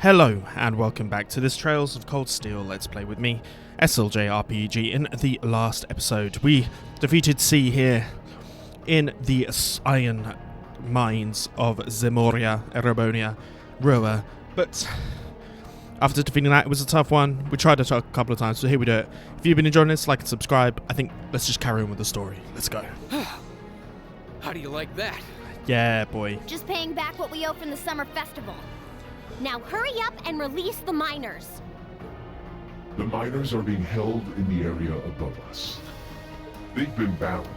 Hello and welcome back to this Trails of Cold Steel Let's Play with me, SLJ RPG. In the last episode, we defeated C here in the iron mines of Empire of Erebonia, Roa, but after defeating that, it was a tough one. We tried it a couple of times, so here we do it. If you've been enjoying this, like and subscribe. I think let's just carry on with the story. Let's go. How do you like that? Yeah, boy. Just paying back what we owe from the summer festival. Now hurry up and release the miners. The miners are being held in the area above us. They've been bound,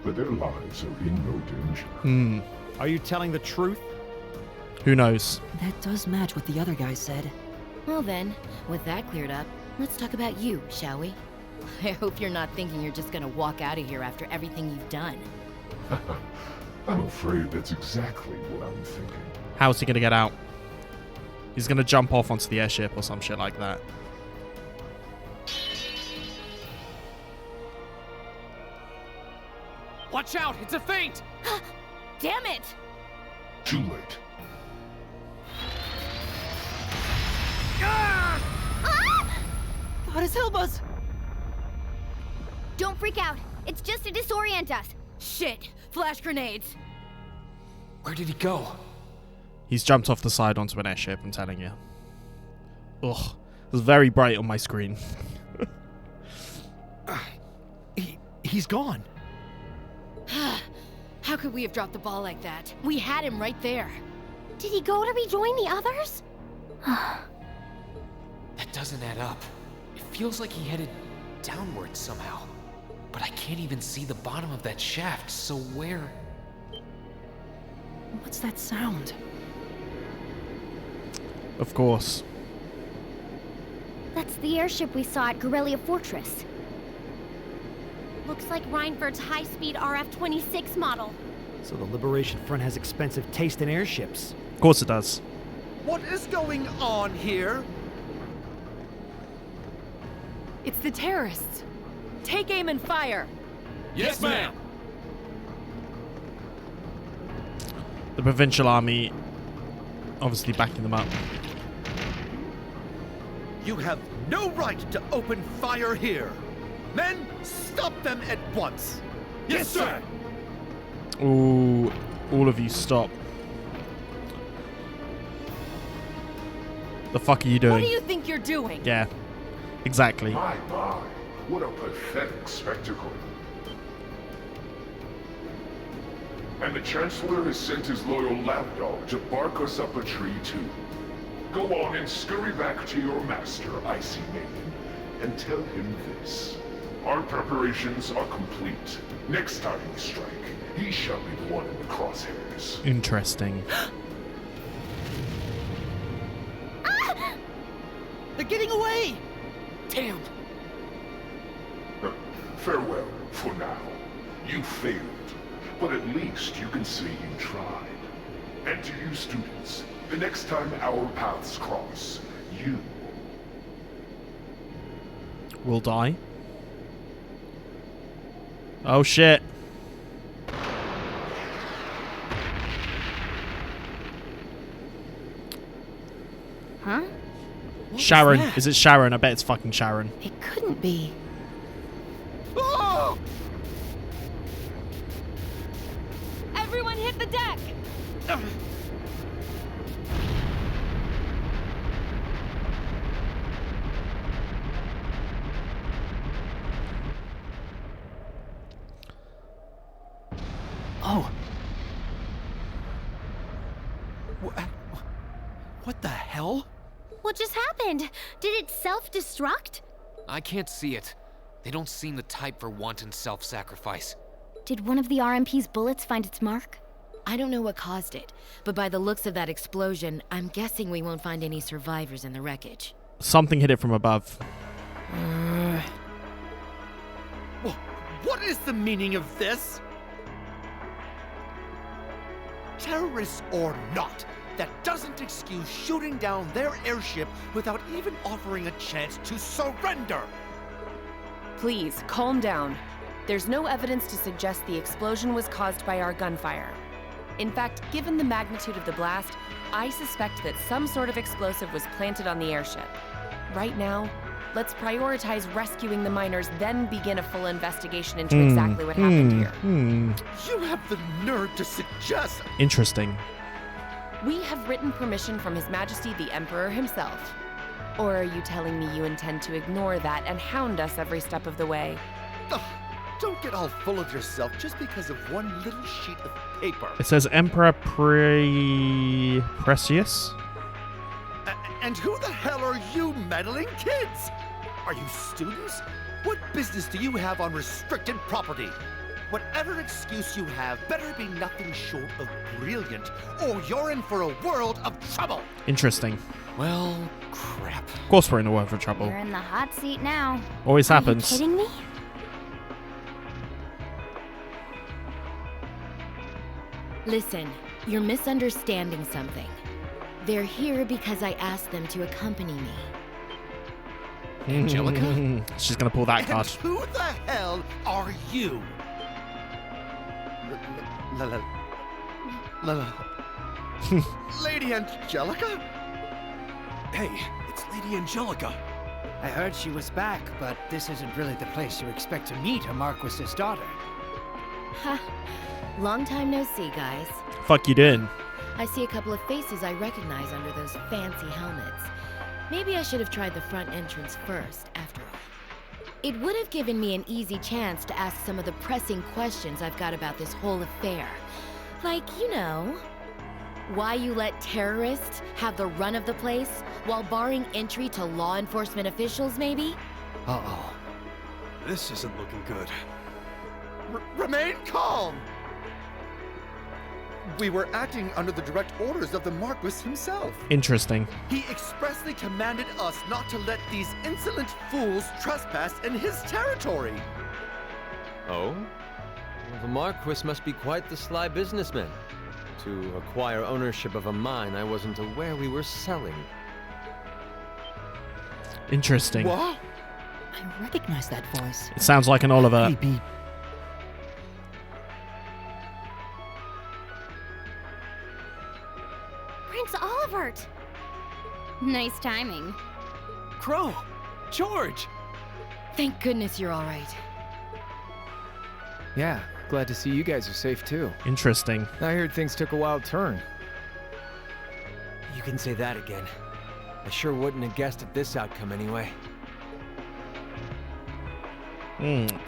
but their lives are in no danger. Are you telling the truth? Who knows? That does match what the other guy said. Well then, with that cleared up, let's talk about you, shall we? I hope you're not thinking you're just gonna walk out of here after everything you've done. I'm afraid that's exactly what I'm thinking. How's he gonna get out? He's gonna jump off onto the airship or some shit like that. Watch out! It's a feint! Damn it! Too late. God, his elbows! Don't freak out. It's just to disorient us. Shit! Flash grenades! Where did he go? He's jumped off the side onto an airship, I'm telling you. Ugh. It was very bright on my screen. He's gone. How could we have dropped the ball like that? We had him right there. Did he go to rejoin the others? That doesn't add up. It feels like he headed downward somehow. But I can't even see the bottom of that shaft, so where... What's that sound? Of course. That's the airship we saw at Guerrilla Fortress. Looks like Reinford's high-speed RF-26 model. So the Liberation Front has expensive taste in airships. Of course it does. What is going on here? It's the terrorists. Take aim and fire. Yes, ma'am! The provincial army obviously backing them up. You have no right to open fire here. Men, stop them at once. Yes, sir! Ooh, all of you stop. The fuck are you doing? What do you think you're doing? Yeah, exactly. My, what a pathetic spectacle. And the Chancellor has sent his loyal lapdog to bark us up a tree too. Go on and scurry back to your master, Icy Maiden, and tell him this. Our preparations are complete. Next time we strike, he shall be the one in the crosshairs. Interesting. They're getting away! Damn! Farewell, for now. You failed, but at least you can say you tried. And to you students, the next time our paths cross, you Will die. Oh shit. Huh? Sharon. Is it Sharon? I bet it's fucking Sharon. It couldn't be. Oh! Everyone hit the deck! Oh. What the hell? What just happened? Did it self-destruct? I can't see it. They don't seem the type for wanton self-sacrifice. Did one of the RMP's bullets find its mark? I don't know what caused it, but by the looks of that explosion, I'm guessing we won't find any survivors in the wreckage. Something hit it from above. What is the meaning of this? Terrorists or not, that doesn't excuse shooting down their airship without even offering a chance to surrender. Please, calm down. There's no evidence to suggest the explosion was caused by our gunfire. In fact, given the magnitude of the blast, I suspect that some sort of explosive was planted on the airship. Right now, let's prioritize rescuing the miners, then begin a full investigation into exactly what happened here. You have the nerve to suggest... Interesting. We have written permission from His Majesty the Emperor himself. Or are you telling me you intend to ignore that and hound us every step of the way? Ugh, don't get all full of yourself just because of one little sheet of paper. It says Emperor Precious. And who the hell are you meddling kids? Are you students? What business do you have on restricted property? Whatever excuse you have better be nothing short of brilliant, or you're in for a world of trouble. Interesting. Well, crap. Of course we're in a world of trouble. You're in the hot seat now. Always Are happens. you kidding me? Listen, you're misunderstanding something. They're here because I asked them to accompany me. Angelica? She's gonna pull that And card. who the hell are you? Lady Angelica? Hey, it's Lady Angelica. I heard she was back, but this isn't really the place you expect to meet a Marquis's daughter. Ha! Long time no see, guys. Fuck you doing? I see a couple of faces I recognize under those fancy helmets. Maybe I should have tried the front entrance first, after all. It would have given me an easy chance to ask some of the pressing questions I've got about this whole affair. Like, you know, why you let terrorists have the run of the place while barring entry to law enforcement officials, maybe? Uh-oh. This isn't looking good. Remain calm! We were acting under the direct orders of the Marquis himself. Interesting. He expressly commanded us not to let these insolent fools trespass in his territory. Oh? Well, the Marquis must be quite the sly businessman. To acquire ownership of a mine I wasn't aware we were selling. Interesting. What? I recognize that voice. It sounds like an Oliver. Maybe. Prince Olivert! Nice timing. Crow! George! Thank goodness you're all right. Yeah, glad to see you guys are safe too. Interesting. I heard things took a wild turn. You can say that again. I sure wouldn't have guessed at this outcome anyway.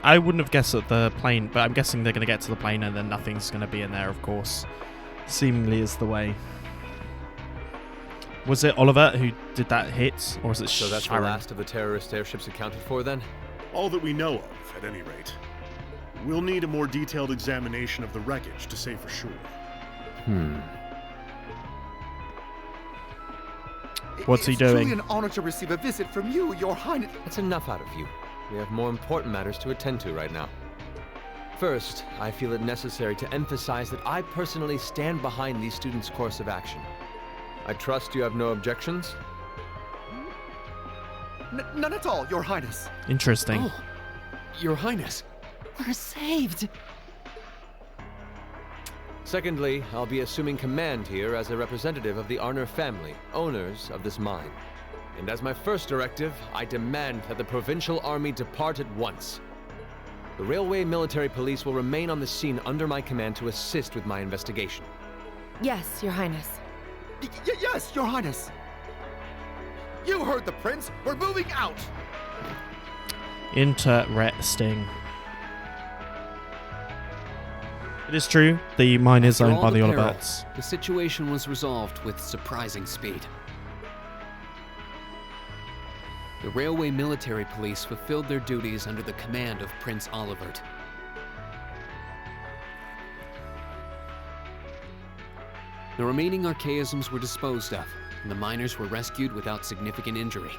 I wouldn't have guessed at the plane, but I'm guessing they're going to get to the plane and then nothing's going to be in there, of course. Seemingly is the way. Was it Oliver who did that hit, or was it So that's Sharon? the last of the terrorist airships accounted for then? All that we know of, at any rate. We'll need a more detailed examination of the wreckage to say for sure. What's he It's doing? truly an honor to receive a visit from you, Your Highness. That's enough out of you. We have more important matters to attend to right now. First, I feel it necessary to emphasize that I personally stand behind these students' course of action. I trust you have no objections? None at all, Your Highness. Interesting. Oh, Your Highness. We're saved. Secondly, I'll be assuming command here as a representative of the Arner family, owners of this mine. And as my first directive, I demand that the provincial army depart at once. The railway military police will remain on the scene under my command to assist with my investigation. Yes, Your Highness. Yes, Your Highness. You heard the prince. We're moving out. Interesting. It is true, the mine is After owned all by the peril, Oliverts. The situation was resolved with surprising speed. The railway military police fulfilled their duties under the command of Prince Olivert. The remaining archaisms were disposed of, and the miners were rescued without significant injury.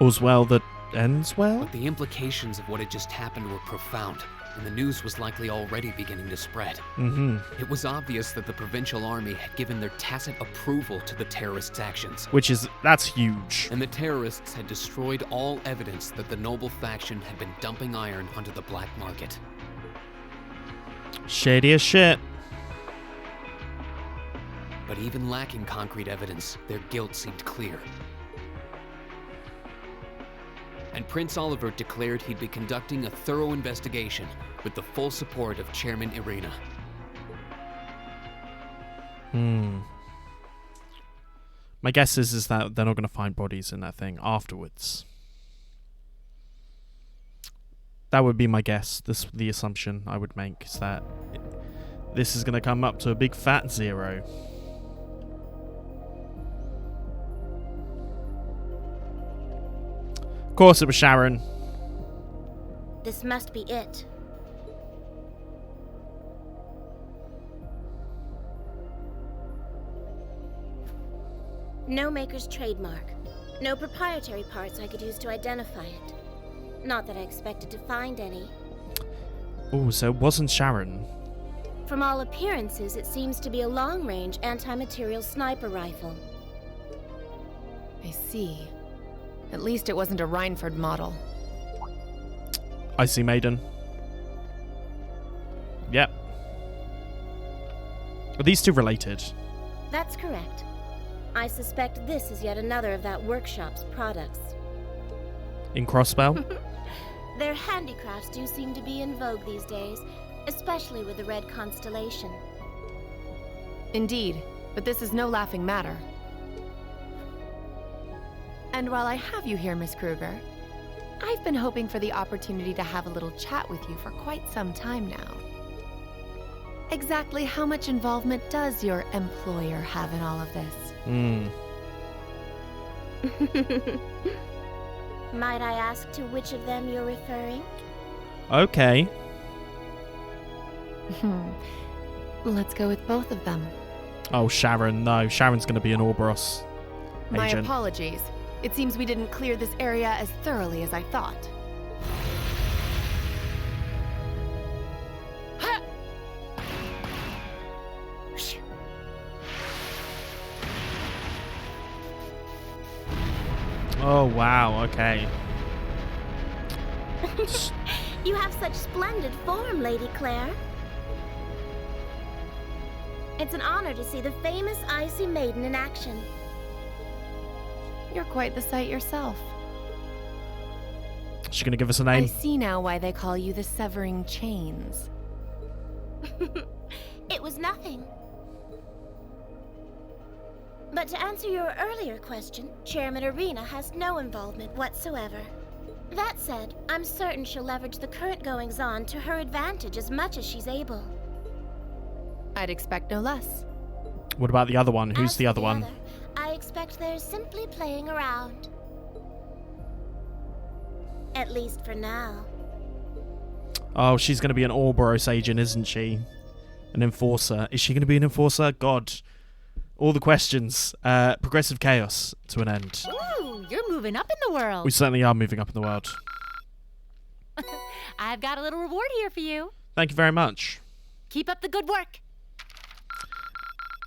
All's well that ends well? But the implications of what had just happened were profound, and the news was likely already beginning to spread. It was obvious that the provincial army had given their tacit approval to the terrorists' actions. That's huge. And the terrorists had destroyed all evidence that the noble faction had been dumping iron onto the black market. Shady as shit. But even lacking concrete evidence, their guilt seemed clear. And Prince Oliver declared he'd be conducting a thorough investigation with the full support of Chairman Irina. My guess is that they're not going to find bodies in that thing afterwards. That would be my guess. The assumption I would make is that this is going to come up to a big fat 0. Of course it was Sharon. This must be it. No maker's trademark. No proprietary parts I could use to identify it. Not that I expected to find any. Oh, so it wasn't Sharon. From all appearances, it seems to be a long-range anti-material sniper rifle. I see. At least it wasn't a Reinford model. Icy Maiden. Yep. Are these two related? That's correct. I suspect this is yet another of that workshop's products. In Crossbell? Their handicrafts do seem to be in vogue these days, especially with the Red Constellation. Indeed, but this is no laughing matter. And while I have you here, Miss Kruger, I've been hoping for the opportunity to have a little chat with you for quite some time now. Exactly how much involvement does your employer have in all of this? Might I ask to which of them you're referring? Okay. Let's go with both of them. Oh, Sharon. No, Sharon's going to be an Ouroboros My agent. apologies. It seems we didn't clear this area as thoroughly as I thought. Oh, wow. Okay. You have such splendid form, Lady Claire. It's an honor to see the famous Icy Maiden in action. You're quite the sight yourself. Is she going to give us a name? I see now why they call you the Severing Chains. It was nothing. But to answer your earlier question, Chairman Irina has no involvement whatsoever. That said, I'm certain she'll leverage the current goings-on to her advantage as much as she's able. I'd expect no less. What about the other one? Who's the other one? I expect they're simply playing around. At least for now. Oh, she's going to be an Ouroboros agent, isn't she? An enforcer. Is she going to be an enforcer? God. All the questions. Progressive chaos to an end. Ooh, you're moving up in the world. We certainly are moving up in the world. I've got a little reward here for you. Thank you very much. Keep up the good work.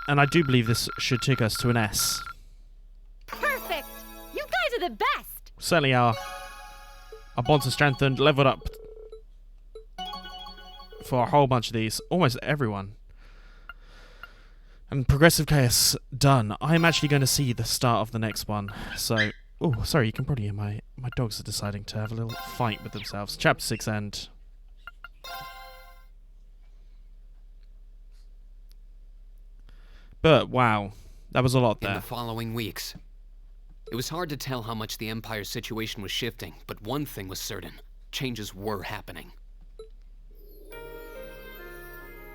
And I do believe this should take us to an S. Perfect. You guys are the best. Certainly are. Our bonds are strengthened, leveled up for a whole bunch of these. Almost everyone. And progressive chaos done. I'm actually going to see the start of the next one. So, oh, sorry, you can probably hear my dogs are deciding to have a little fight with themselves. Chapter 6 end. But, wow, that was a lot there. In the following weeks, it was hard to tell how much the Empire's situation was shifting, but one thing was certain. Changes were happening.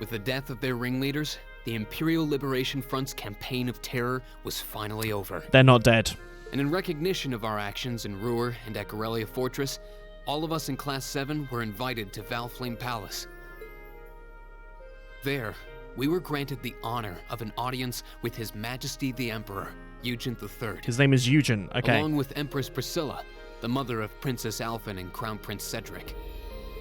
With the death of their ringleaders, the Imperial Liberation Front's campaign of terror was finally over. They're not dead. And in recognition of our actions in Ruhr and at Corellia Fortress, all of us in Class 7 were invited to Valflame Palace. There, we were granted the honor of an audience with His Majesty the Emperor, Eugen III. His name is Eugen, okay. Along with Empress Priscilla, the mother of Princess Alphen and Crown Prince Cedric.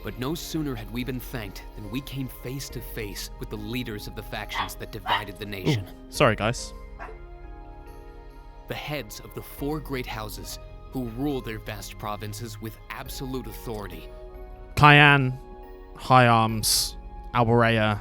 But no sooner had we been thanked than we came face to face with the leaders of the factions that divided the nation. Ooh, sorry, guys. The heads of the 4 great houses who rule their vast provinces with absolute authority. Cayenne, High Arms, Alborea,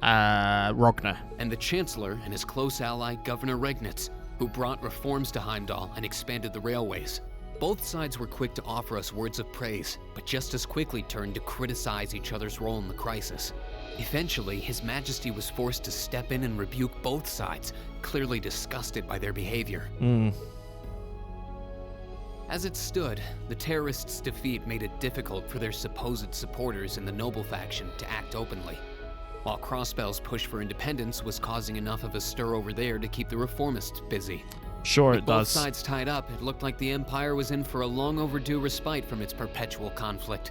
Rogner. And the Chancellor and his close ally, Governor Regnitz, who brought reforms to Heimdall and expanded the railways. Both sides were quick to offer us words of praise, but just as quickly turned to criticize each other's role in the crisis. Eventually, His Majesty was forced to step in and rebuke both sides, clearly disgusted by their behavior. As it stood, the terrorists' defeat made it difficult for their supposed supporters in the noble faction to act openly, while Crossbell's push for independence was causing enough of a stir over there to keep the reformists busy. Sure, With it both does. sides tied up, it looked like the Empire was in for a long overdue respite from its perpetual conflict.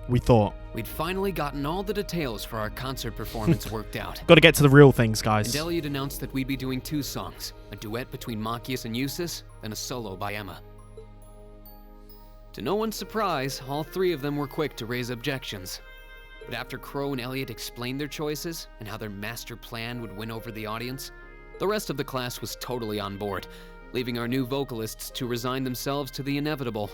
We thought. We'd finally gotten all the details for our concert performance worked out. Got to get to the real things, guys. And Elliot announced that we'd be doing 2 songs, a duet between Machias and Eustace, and a solo by Emma. To no one's surprise, all 3 of them were quick to raise objections. But after Crow and Elliot explained their choices and how their master plan would win over the audience, the rest of the class was totally on board, leaving our new vocalists to resign themselves to the inevitable.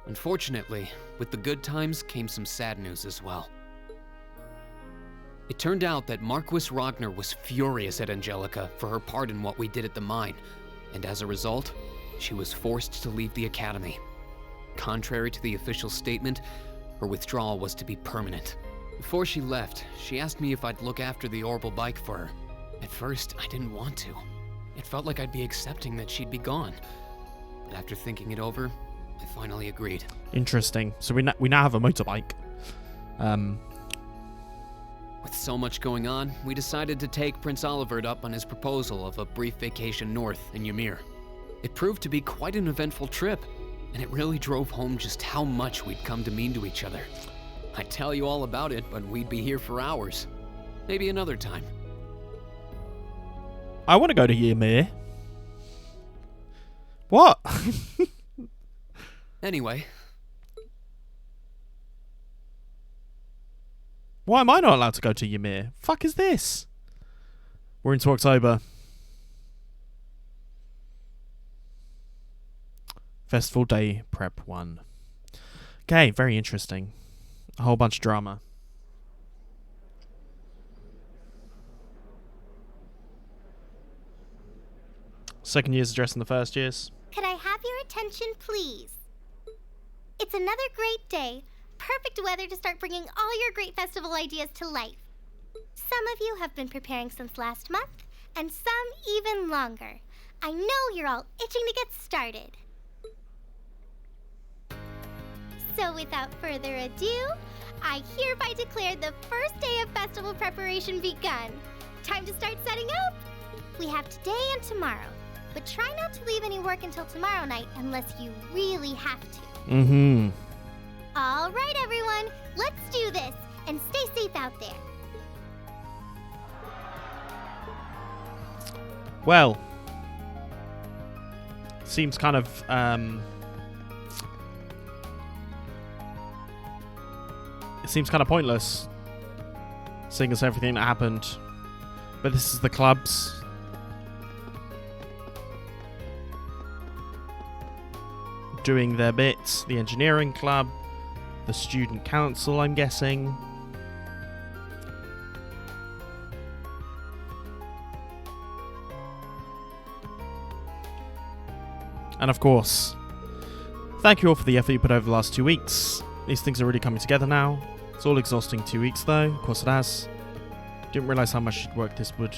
Unfortunately, with the good times came some sad news as well. It turned out that Marquis Rogner was furious at Angelica for her part in what we did at the mine, and as a result, she was forced to leave the academy. Contrary to the official statement, her withdrawal was to be permanent. Before she left, she asked me if I'd look after the orbital bike for her. At first, I didn't want to. It felt like I'd be accepting that she'd be gone. But after thinking it over, I finally agreed. Interesting. So we now have a motorbike. With so much going on, we decided to take Prince Olivert up on his proposal of a brief vacation north in Ymir. It proved to be quite an eventful trip, and it really drove home just how much we'd come to mean to each other. I'd tell you all about it, but we'd be here for hours. Maybe another time. I want to go to Ymir. What? Anyway. Why am I not allowed to go to Ymir? Fuck is this? We're into October. Festival Day Prep 1. Okay, very interesting. A whole bunch of drama. Second years addressing the first years. Could I have your attention, please? It's another great day. Perfect weather to start bringing all your great festival ideas to life. Some of you have been preparing since last month, and some even longer. I know you're all itching to get started. So without further ado, I hereby declare the first day of festival preparation begun. Time to start setting up. We have today and tomorrow, but try not to leave any work until tomorrow night unless you really have to. All right, everyone, let's do this, and stay safe out there. Well, seems kind of it seems kind of pointless, seeing as everything that happened. But this is the clubs. Doing their bits. The engineering club, the student council, I'm guessing. And of course, thank you all for the effort you put over the last 2 weeks. These things are really coming together now. It's all exhausting 2 weeks though, of course it has. Didn't realise how much work this would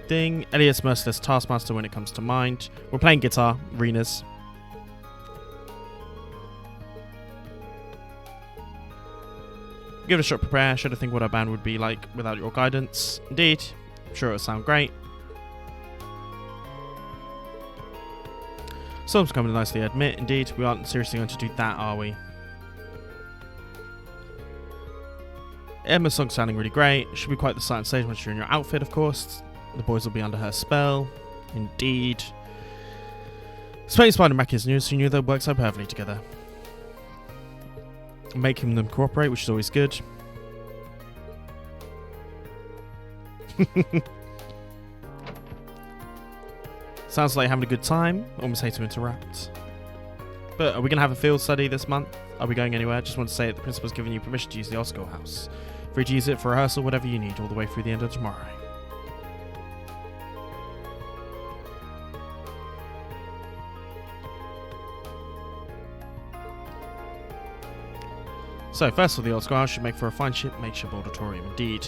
thing. Elliot's merciless taskmaster when it comes to mind. We're playing guitar, Rena's. Give it a shot, prepare. Should have think what our band would be like without your guidance. Indeed. I'm sure it'll sound great. Songs coming nicely, I admit. Indeed, we aren't seriously going to do that, are we? Emma's song's sounding really great. Should be quite the sight on stage once you're in your outfit, of course. The boys will be under her spell. Indeed. Spain Spider and Machias news, so you knew they'd work so perfectly together. Making them cooperate, which is always good. Sounds like having a good time. Almost hate to interrupt. But are we going to have a field study this month? Are we going anywhere? I just want to say that the principal's given you permission to use the Oscar house. Free to use it for rehearsal, whatever you need, all the way through the end of tomorrow. So, first of all, the Oscar house should make for a fine makeshift auditorium, indeed.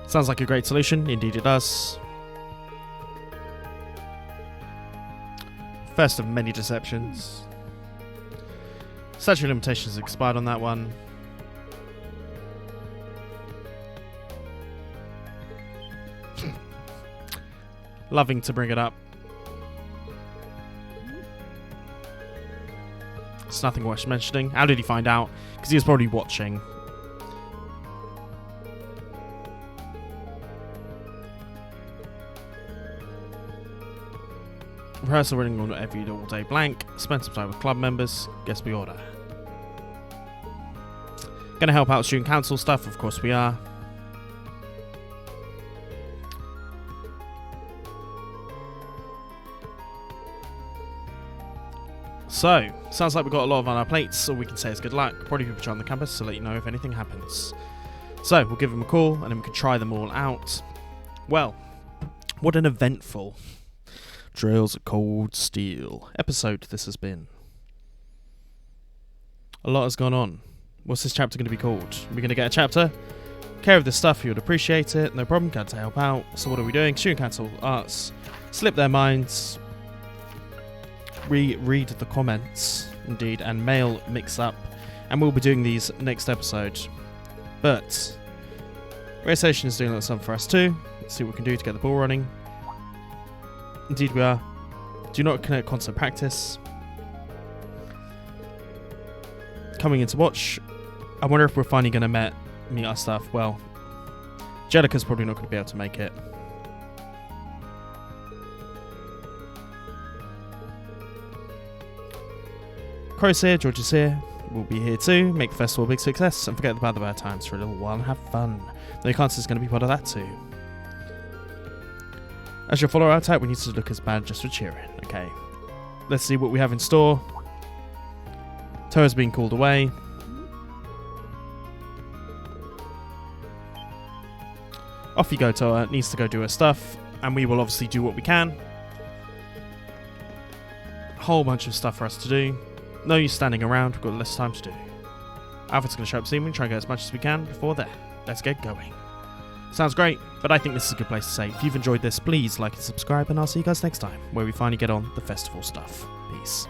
Sounds like a great solution, indeed it does. First of many deceptions. Statute of limitations expired on that one. Loving to bring it up. It's nothing worth mentioning. How did he find out? Because he was probably watching. Rehearsal running on every all day blank. Spend some time with club members. Guess we order. Gonna help out student council stuff, of course we are. So, sounds like we've got a lot on our plates. All we can say is good luck. Probably people try on the campus to let you know if anything happens. So, we'll give them a call and then we can try them all out. Well, what an eventful Trails of Cold Steel episode this has been. A lot has gone on. What's this chapter going to be called? Are we going to get a chapter? Care of this stuff, you would appreciate it. No problem, glad to help out. So what are we doing? Student Council Arts. Slip their minds. Reread the comments, indeed, and mail mix up. And we'll be doing these next episode. But Radio Station is doing a little something for us too. Let's see what we can do to get the ball running. Indeed we are. Do not connect constant practice. Coming into watch. I wonder if we're finally going to meet our stuff. Well, Jellica's probably not going to be able to make it. Crow's here, George is here. We'll be here too. Make the festival a big success and forget about the bad times for a little while and have fun. No Cancer's going to be part of that too. As you follow our type, we need to look as bad just for cheering. Okay. Let's see what we have in store. Toa's being called away. Off you go, Toa. Needs to go do her stuff. And we will obviously do what we can. Whole bunch of stuff for us to do. No use standing around. We've got less time to do. Alfred's going to show up soon. We'll try and get as much as we can before there. Let's get going. Sounds great, but I think this is a good place to say. If you've enjoyed this, please like and subscribe, and I'll see you guys next time, where we finally get on the festival stuff. Peace.